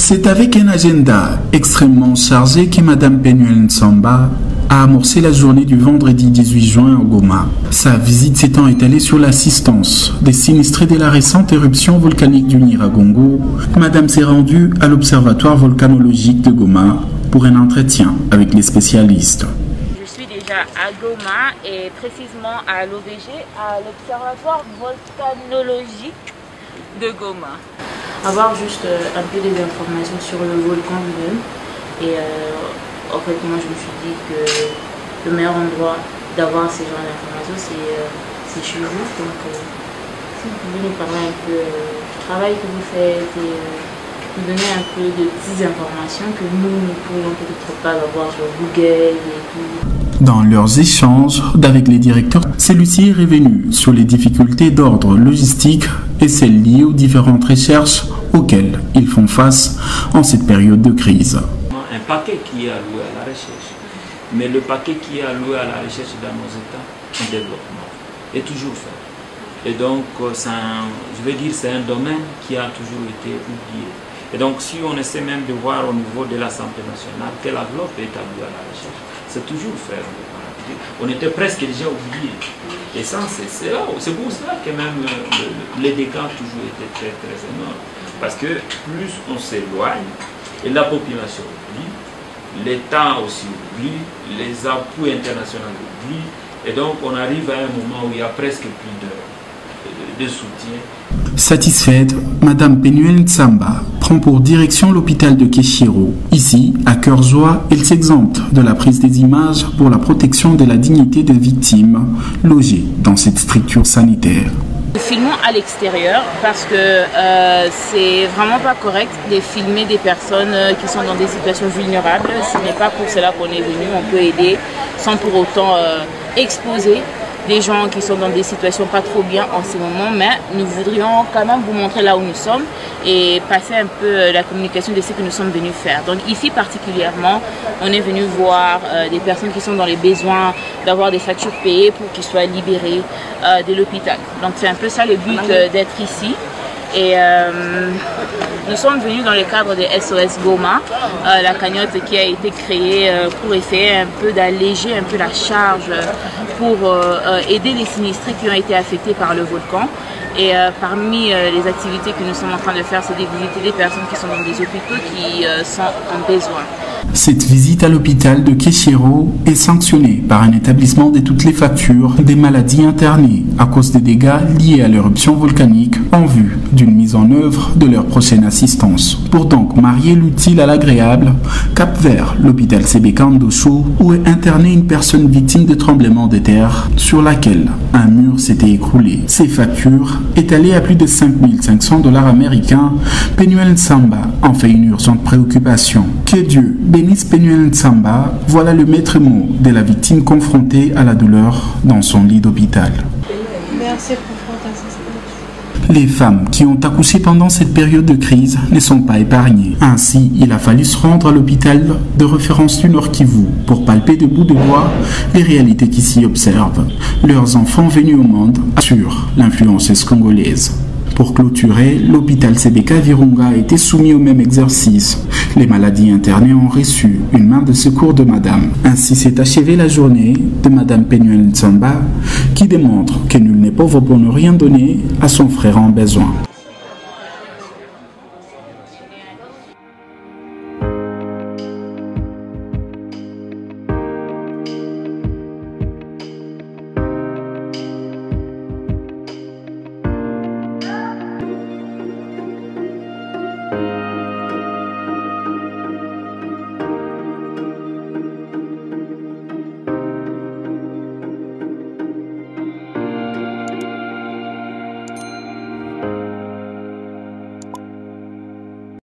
C'est avec un agenda extrêmement chargé que Madame Penuel Nsamba a amorcé la journée du vendredi 18 juin à Goma. Sa visite s'étant étalée sur l'assistance des sinistrés de la récente éruption volcanique du Nyiragongo, Madame s'est rendue à l'Observatoire volcanologique de Goma pour un entretien avec les spécialistes. Je suis déjà à Goma et précisément à l'OVG, à l'Observatoire volcanologique de Goma. Avoir juste un peu des informations sur le volcan lui-même. Et en fait, moi je me suis dit que le meilleur endroit d'avoir ces genres d'informations, c'est chez vous. Donc, si vous pouvez nous parler un peu du travail que vous faites et nous donner un peu de petites informations que nous ne pourrions peut-être pas avoir sur Google et tout. Dans leurs échanges avec les directeurs, celui-ci est revenu sur les difficultés d'ordre logistique et celles liées aux différentes recherches auxquelles ils font face en cette période de crise. Un paquet qui est alloué à la recherche, mais le paquet qui est alloué à la recherche dans nos États en développement est toujours fait. Et donc, je veux dire, c'est un domaine qui a toujours été oublié. Et donc, si on essaie même de voir au niveau de l'Assemblée nationale quelle enveloppe est allouée à la recherche, c'est toujours fait. On était presque déjà oublié. Et ça, c'est pour cela que même les dégâts ont toujours été très, très énormes. Parce que plus on s'éloigne, et la population oublie, l'État aussi oublie, les appuis internationaux oublient, et donc on arrive à un moment où il y a presque plus de soutien. Satisfaite, Madame Penuel Nsamba prend pour direction l'hôpital de Keshiro. Ici, à cœur joie, elle s'exempte de la prise des images pour la protection de la dignité des victimes logées dans cette structure sanitaire. Nous filmons à l'extérieur parce que c'est vraiment pas correct de filmer des personnes qui sont dans des situations vulnérables. Ce n'est pas pour cela qu'on est venu. On peut aider sans pour autant exposer des gens qui sont dans des situations pas trop bien en ce moment, mais nous voudrions quand même vous montrer là où nous sommes et passer un peu la communication de ce que nous sommes venus faire. Donc ici particulièrement, on est venu voir des personnes qui sont dans les besoins d'avoir des factures payées pour qu'ils soient libérés de l'hôpital. Donc c'est un peu ça le but d'être ici. Et nous sommes venus dans le cadre de SOS Goma, la cagnotte qui a été créée pour essayer un peu d'alléger un peu la charge pour aider les sinistrés qui ont été affectés par le volcan. Et parmi les activités que nous sommes en train de faire, c'est de visiter des personnes qui sont dans des hôpitaux qui sont en besoin. Cette visite à l'hôpital de Keshiro est sanctionnée par un établissement de toutes les factures des maladies internées à cause des dégâts liés à l'éruption volcanique en vue d'une mise en œuvre de leur prochaine assistance. Pour donc marier l'utile à l'agréable, cap vers l'hôpital Sebeka Ndosho où est internée une personne victime de tremblements de terre sur laquelle un mur s'était écroulé. Ces factures, étalées à plus de 5 500 $ américains, Penuel Nsamba en fait une urgente préoccupation. Que Dieu bénisse Penuel Nsamba, voilà le maître mot de la victime confrontée à la douleur dans son lit d'hôpital. Merci pour votre assistance. Les femmes qui ont accouché pendant cette période de crise ne sont pas épargnées. Ainsi, il a fallu se rendre à l'hôpital de référence du Nord Kivu pour palper de bout de bois les réalités qui s'y observent. Leurs enfants venus au monde assurent l'influence congolaise. Pour clôturer, l'hôpital Sebeka Virunga a été soumis au même exercice. Les maladies internées ont reçu une main de secours de Madame. Ainsi s'est achevée la journée de Madame Penuel Nsamba qui démontre que nul n'est pauvre pour ne rien donner à son frère en besoin.